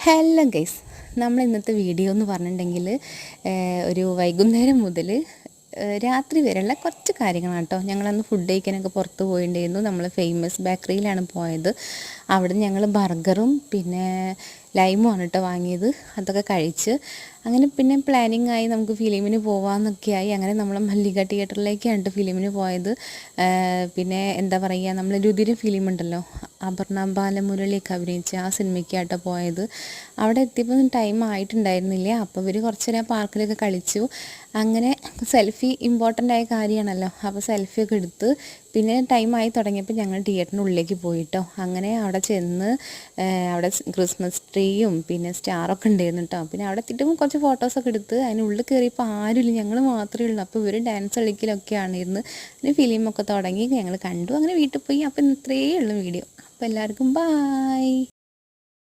Hello guys, നമ്മൾ ഇന്നത്തെ video എന്ന് പറഞ്ഞിട്ടുണ്ടെങ്കിൽ ഒരു വൈകുന്നേരം മുതൽ രാത്രി വരെയുള്ള കുറച്ച് കാര്യങ്ങളാണ് കേട്ടോ. ഞങ്ങളന്ന് ഫുഡ് കഴിക്കാനൊക്കെ പുറത്ത് പോയിട്ടുണ്ടായിരുന്നു. നമ്മൾ ഫേമസ് ബേക്കറിയിലാണ് പോയത്. അവിടെ ഞങ്ങൾ ബർഗറും പിന്നെ ലൈമുമാണ് കേട്ടോ വാങ്ങിയത്. അതൊക്കെ കഴിച്ച് അങ്ങനെ പിന്നെ പ്ലാനിങ് ആയി നമുക്ക് ഫിലിമിന് പോവാമെന്നൊക്കെ ആയി. അങ്ങനെ നമ്മൾ മല്ലിക തിയേറ്ററിലേക്കാണ് ഫിലിമിന് പോയത്. പിന്നെ എന്താ പറയുക, നമ്മൾ രുതിര ഫിലിം ഉണ്ടല്ലോ, അപർണ ബാലമുരളിയൊക്കെ അഭിനയിച്ച ആ സിനിമയ്ക്കാട്ടോ പോയത്. അവിടെ എത്തിയപ്പോൾ ടൈം ആയിട്ടുണ്ടായിരുന്നില്ല. അപ്പോൾ ഇവർ കുറച്ച് നേരം പാർക്കിലൊക്കെ കളിച്ചു. അങ്ങനെ സെൽഫി ഇമ്പോർട്ടൻ്റ് ആയ കാര്യമാണല്ലോ. അപ്പോൾ സെൽഫിയൊക്കെ എടുത്ത് പിന്നെ ടൈമായി തുടങ്ങിയപ്പോൾ ഞങ്ങൾ തിയേറ്ററിൻ്റെ ഉള്ളിലേക്ക് പോയിട്ടോ. അങ്ങനെ അവിടെ ചെന്ന് അവിടെ ക്രിസ്മസ് ട്രീയും പിന്നെ സ്റ്റാറൊക്കെ ഉണ്ടായിരുന്നു കേട്ടോ. പിന്നെ അവിടെ എത്തിയിട്ടും കുറച്ച് ഫോട്ടോസൊക്കെ എടുത്ത് അതിനുള്ളിൽ കയറിയപ്പോൾ ആരുമില്ല, ഞങ്ങൾ മാത്രമേ ഉള്ളൂ. അപ്പോൾ ഇവർ ഡാൻസ് കളിക്കലൊക്കെ ആണിരുന്ന്. പിന്നെ ഫിലിമൊക്കെ തുടങ്ങി ഞങ്ങൾ കണ്ടു. അങ്ങനെ വീട്ടിൽ പോയി. അപ്പോൾ ഇത്രയേ ഉള്ളൂ വീഡിയോ. അപ്പോൾ എല്ലാവർക്കും ബായ്.